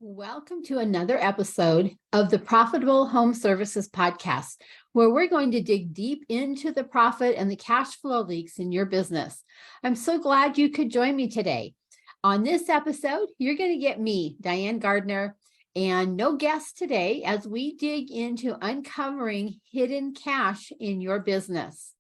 Welcome to another episode of the Profitable Home Services Podcast, where we're going to dig deep into the profit and the cash flow leaks in your business. I'm so glad you could join me today. On this episode, you're going to get me, Diane Gardner, and no guest today as we dig into uncovering hidden cash in your business.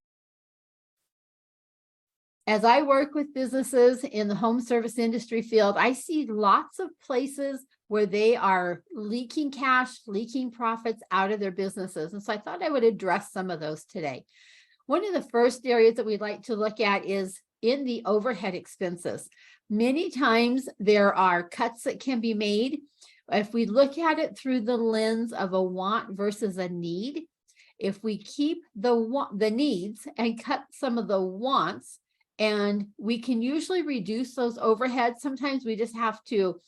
As I work with businesses in the home service industry field, I see lots of places where they are leaking cash, leaking profits out of their businesses. And so I thought I would address some of those today. One of the first areas that we'd like to look at is in the overhead expenses. Many times there are cuts that can be made. If we look at it through the lens of a want versus a need, if we keep the needs and cut some of the wants, and we can usually reduce those overheads. Sometimes we just have to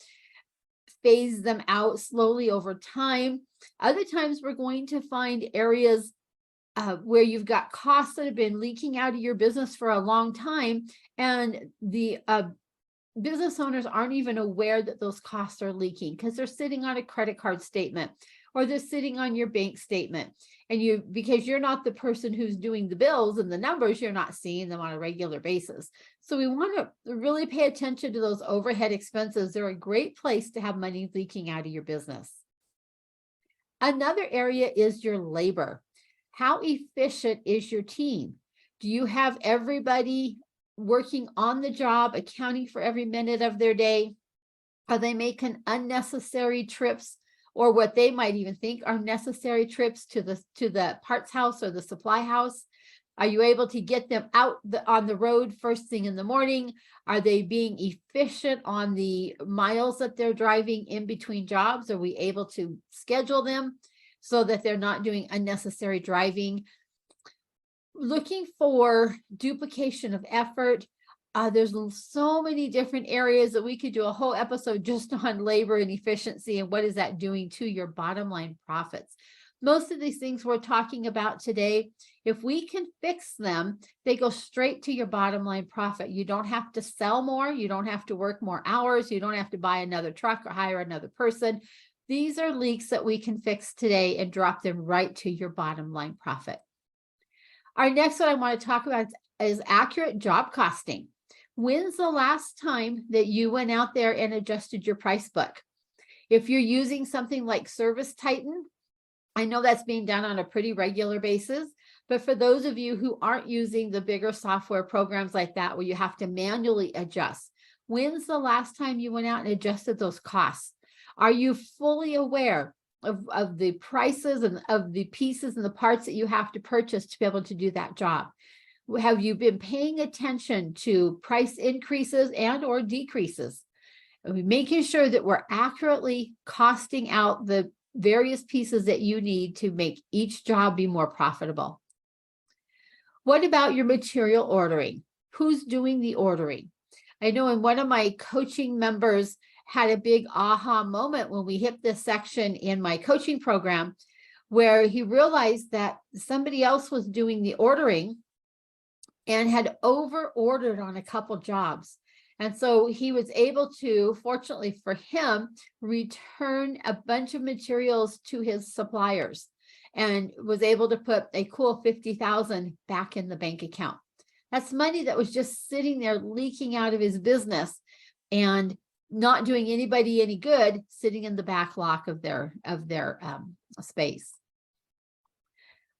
phase them out slowly over time. Other times we're going to find areas where you've got costs that have been leaking out of your business for a long time, and the business owners aren't even aware that those costs are leaking because they're sitting on a credit card statement or they're sitting on your bank statement. And because you're not the person who's doing the bills and the numbers, you're not seeing them on a regular basis. So we want to really pay attention to those overhead expenses. They're a great place to have money leaking out of your business. Another area is your labor. How efficient is your team? Do you have everybody working on the job, accounting for every minute of their day? Are they making unnecessary trips, or what they might even think are necessary trips to the parts house or the supply house? Are you able to get them out on the road first thing in the morning? Are they being efficient on the miles that they're driving in between jobs? Are we able to schedule them so that they're not doing unnecessary driving? Looking for duplication of effort. There's so many different areas that we could do a whole episode just on labor and efficiency and what is that doing to your bottom line profits. Most of these things we're talking about today, if we can fix them, they go straight to your bottom line profit. You don't have to sell more. You don't have to work more hours. You don't have to buy another truck or hire another person. These are leaks that we can fix today and drop them right to your bottom line profit. Our next one I want to talk about is accurate job costing. When's the last time that you went out there and adjusted your price book? If you're using something like Service Titan, I know that's being done on a pretty regular basis, but for those of you who aren't using the bigger software programs like that, where you have to manually adjust, when's the last time you went out and adjusted those costs? Are you fully aware of the prices and of the pieces and the parts that you have to purchase to be able to do that job? Have you been paying attention to price increases and or decreases? Making sure that we're accurately costing out the various pieces that you need to make each job be more profitable. What about your material ordering? Who's doing the ordering? I know in one of my coaching members had a big aha moment when we hit this section in my coaching program, where he realized that somebody else was doing the ordering and had over ordered on a couple jobs. And so he was able to, fortunately for him, return a bunch of materials to his suppliers and was able to put a cool $50,000 back in the bank account. That's money that was just sitting there leaking out of his business and not doing anybody any good, sitting in the back lock of their space.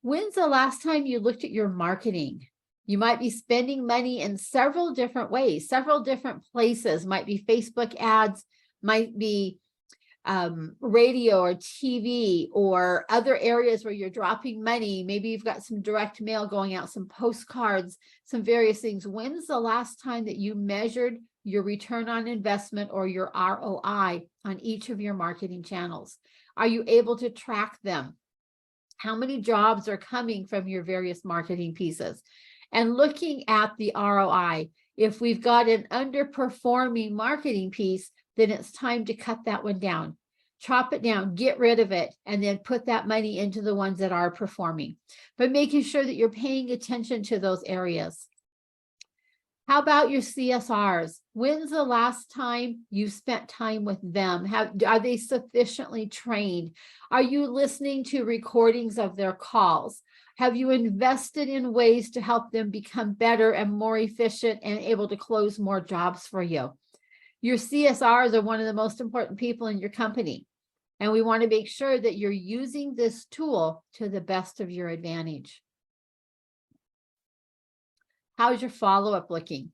When's the last time you looked at your marketing? You might be spending money in several different ways, several different places. Might be Facebook ads, might be radio or TV or other areas where you're dropping money. Maybe you've got some direct mail going out, some postcards, some various things. When's the last time that you measured your return on investment or your ROI on each of your marketing channels? Are you able to track them? How many jobs are coming from your various marketing pieces? And looking at the ROI, if we've got an underperforming marketing piece, then it's time to cut that one down, chop it down, get rid of it, and then put that money into the ones that are performing. But making sure that you're paying attention to those areas. How about your CSRs? When's the last time you spent time with them? Are they sufficiently trained? Are you listening to recordings of their calls? Have you invested in ways to help them become better and more efficient and able to close more jobs for you? Your CSRs are one of the most important people in your company. And we want to make sure that you're using this tool to the best of your advantage. How's your follow-up looking?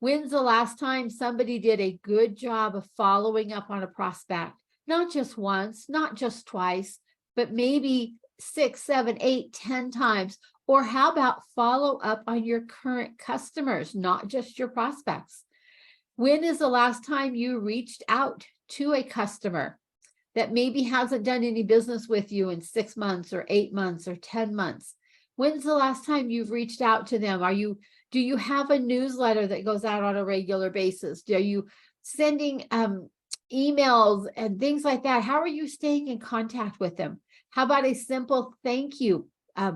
When's the last time somebody did a good job of following up on a prospect? Not just once, not just twice, but maybe 6, 7, 8, 10 times. Or how about follow up on your current customers, not just your prospects? When is the last time you reached out to a customer that maybe hasn't done any business with you in 6 months or 8 months or 10 months? When's the last time you've reached out to them? Do you have a newsletter that goes out on a regular basis? Are you sending emails and things like that? How are you staying in contact with them? How about a simple thank you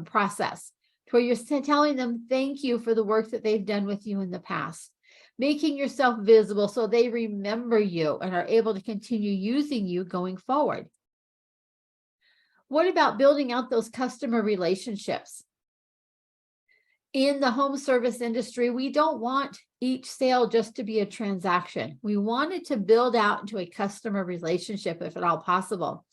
process where you're telling them thank you for the work that they've done with you in the past? Making yourself visible so they remember you and are able to continue using you going forward. What about building out those customer relationships? In the home service industry, we don't want each sale just to be a transaction. We want it to build out into a customer relationship if at all possible.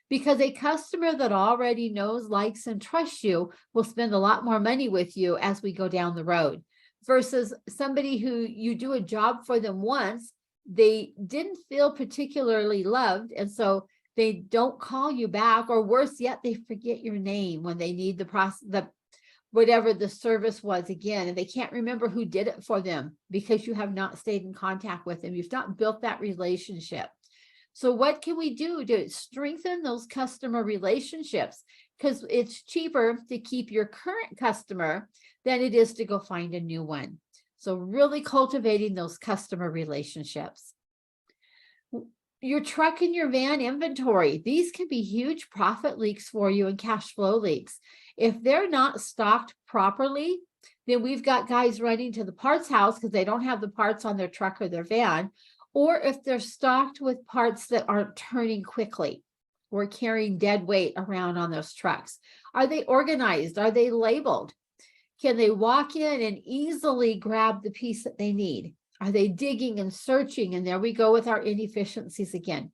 Because a customer that already knows, likes, and trusts you will spend a lot more money with you as we go down the road. Versus somebody who you do a job for them once, they didn't feel particularly loved, and so they don't call you back, or worse yet, they forget your name when they need whatever the service was again, and they can't remember who did it for them because you have not stayed in contact with them. You've not built that relationship. So what can we do to strengthen those customer relationships? Because it's cheaper to keep your current customer than it is to go find a new one. So really cultivating those customer relationships. Your truck and your van inventory, these can be huge profit leaks for you and cash flow leaks. If they're not stocked properly, then we've got guys running to the parts house because they don't have the parts on their truck or their van, or if they're stocked with parts that aren't turning quickly or carrying dead weight around on those trucks. Are they organized? Are they labeled? Can they walk in and easily grab the piece that they need? Are they digging and searching? And there we go with our inefficiencies again.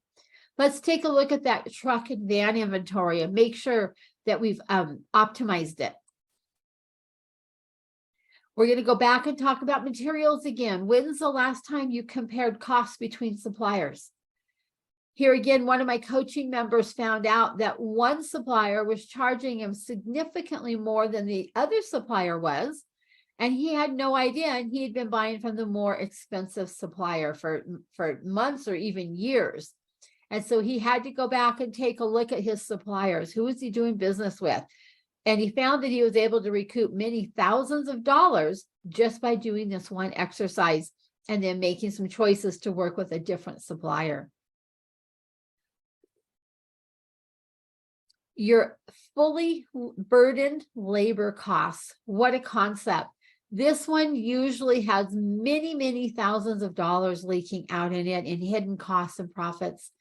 Let's take a look at that truck and van inventory and make sure that we've optimized it. We're going to go back and talk about materials again. When's the last time you compared costs between suppliers? Here again, one of my coaching members found out that one supplier was charging him significantly more than the other supplier was, and he had no idea, and he had been buying from the more expensive supplier for months or even years. And so he had to go back and take a look at his suppliers. Who was he doing business with? And he found that he was able to recoup many thousands of dollars just by doing this one exercise and then making some choices to work with a different supplier. Your fully burdened labor costs. What a concept. This one usually has many, many thousands of dollars leaking out in it in hidden costs and profits.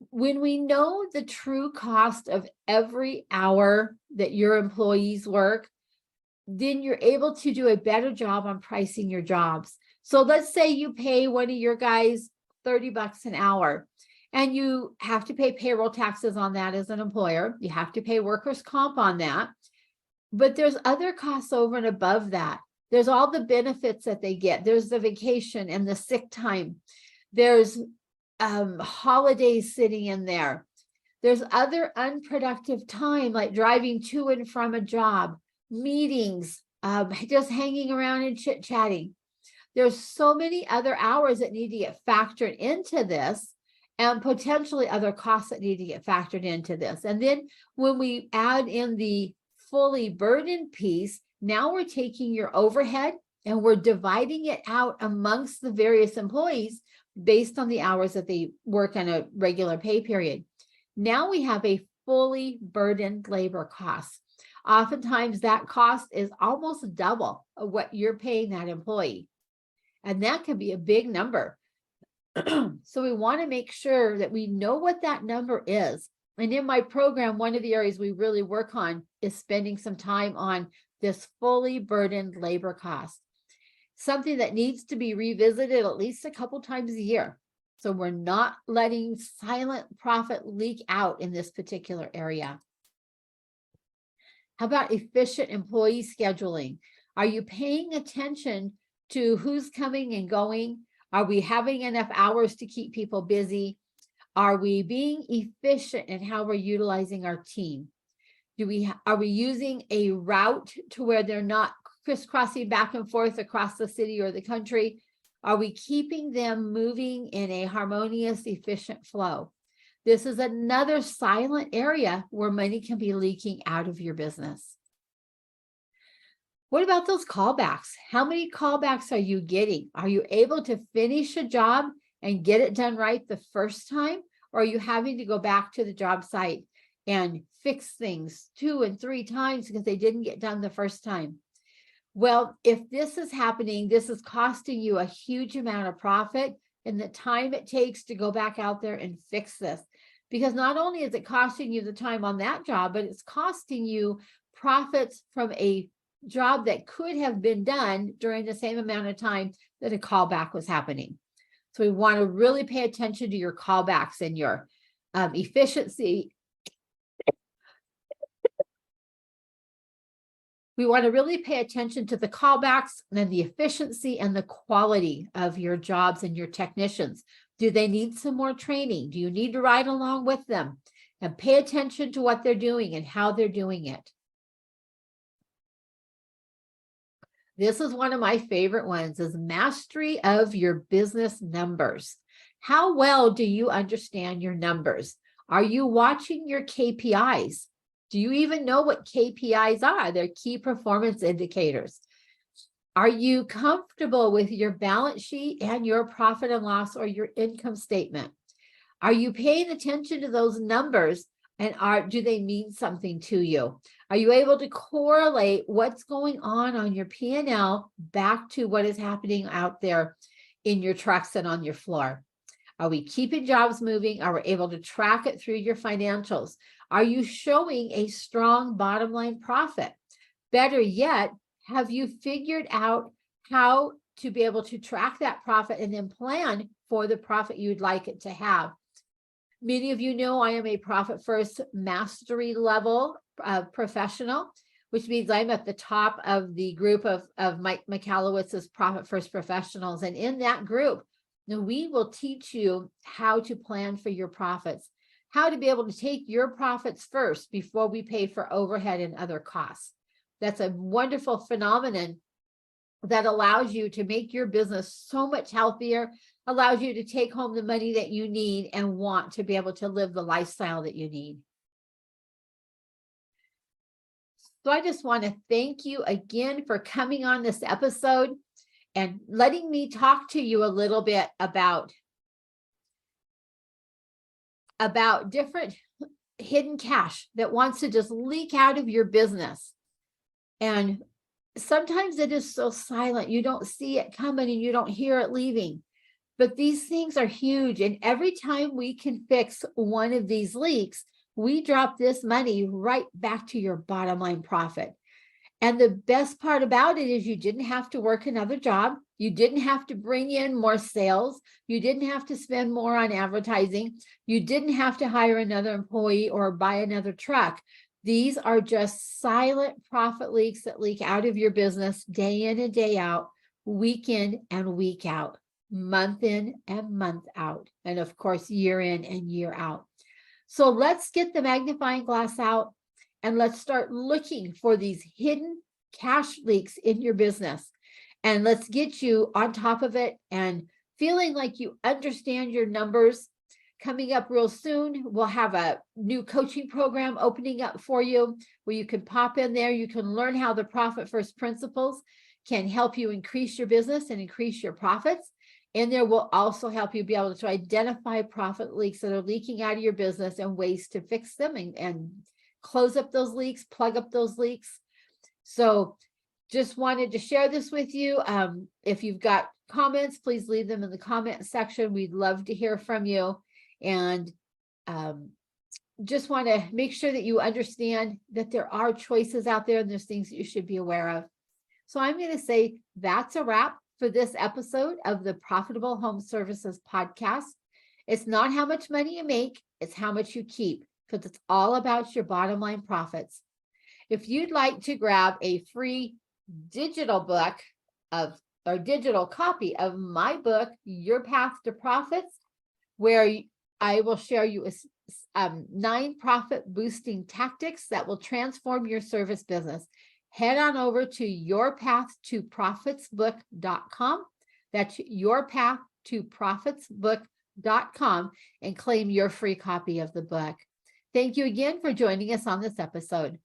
When we know the true cost of every hour that your employees work, then you're able to do a better job on pricing your jobs. So let's say you pay one of your guys $30 an hour, and you have to pay payroll taxes on that as an employer. You have to pay workers' comp on that. But there's other costs over and above that. There's all the benefits that they get. There's the vacation and the sick time. There's holidays sitting in there. There's other unproductive time, like driving to and from a job, meetings, just hanging around and chit-chatting. There's so many other hours that need to get factored into this, and potentially other costs that need to get factored into this. And then when we add in the fully burdened piece, now we're taking your overhead and we're dividing it out amongst the various employees based on the hours that they work on a regular pay period. Now we have a fully burdened labor cost. Oftentimes that cost is almost double of what you're paying that employee. And that can be a big number. So we want to make sure that we know what that number is. And in my program, one of the areas we really work on is spending some time on this fully burdened labor cost, something that needs to be revisited at least a couple times a year. So we're not letting silent profit leak out in this particular area. How about efficient employee scheduling? Are you paying attention to who's coming and going? Are we having enough hours to keep people busy? Are we being efficient in how we're utilizing our team? Are we using a route to where they're not crisscrossing back and forth across the city or the country? Are we keeping them moving in a harmonious, efficient flow? This is another silent area where money can be leaking out of your business. What about those callbacks? How many callbacks are you getting? Are you able to finish a job and get it done right the first time? Or are you having to go back to the job site and fix things 2 and 3 times because they didn't get done the first time? Well, if this is happening, this is costing you a huge amount of profit and the time it takes to go back out there and fix this. Because not only is it costing you the time on that job, but it's costing you profits from a job that could have been done during the same amount of time that a callback was happening. So we want to really pay attention to your callbacks and your efficiency. We want to really pay attention to the callbacks and the efficiency and the quality of your jobs and your technicians. Do they need some more training? Do you need to ride along with them? And pay attention to what they're doing and how they're doing it. This is one of my favorite ones, is mastery of your business numbers. How well do you understand your numbers? Are you watching your KPIs? Do you even know what KPIs are? They're key performance indicators. Are you comfortable with your balance sheet and your profit and loss or your income statement? Are you paying attention to those numbers, and do they mean something to you? Are you able to correlate what's going on your P&L back to what is happening out there in your trucks and on your floor? Are we keeping jobs moving? Are we able to track it through your financials? Are you showing a strong bottom line profit? Better yet, have you figured out how to be able to track that profit and then plan for the profit you'd like it to have? Many of you know I am a Profit First mastery level professional, which means I'm at the top of the group of Mike Michalowicz's Profit First professionals. And in that group, we will teach you how to plan for your profits, how to be able to take your profits first before we pay for overhead and other costs. That's a wonderful phenomenon that allows you to make your business so much healthier, allows you to take home the money that you need and want to be able to live the lifestyle that you need. So I just want to thank you again for coming on this episode and letting me talk to you a little bit about different hidden cash that wants to just leak out of your business. And sometimes it is so silent, you don't see it coming and you don't hear it leaving. But these things are huge. And every time we can fix one of these leaks, we drop this money right back to your bottom line profit. And the best part about it is you didn't have to work another job. You didn't have to bring in more sales. You didn't have to spend more on advertising. You didn't have to hire another employee or buy another truck. These are just silent profit leaks that leak out of your business day in and day out, week in and week out, month in and month out, and of course, year in and year out. So let's get the magnifying glass out and let's start looking for these hidden cash leaks in your business. And let's get you on top of it and feeling like you understand your numbers. Coming up real soon, we'll have a new coaching program opening up for you where you can pop in there. You can learn how the Profit First principles can help you increase your business and increase your profits. And there will also help you be able to identify profit leaks that are leaking out of your business and ways to fix them and close up those leaks, plug up those leaks. So just wanted to share this with you. If you've got comments, please leave them in the comment section. We'd love to hear from you. And just want to make sure that you understand that there are choices out there and there's things that you should be aware of. So I'm going to say that's a wrap for this episode of the Profitable Home Services Podcast. It's not how much money you make, it's how much you keep, because it's all about your bottom line profits. If you'd like to grab a free digital book or digital copy of my book, Your Path to Profits, where I will share you 9 profit boosting tactics that will transform your service business, head on over to yourpathtoprofitsbook.com. That's yourpathtoprofitsbook.com and claim your free copy of the book. Thank you again for joining us on this episode.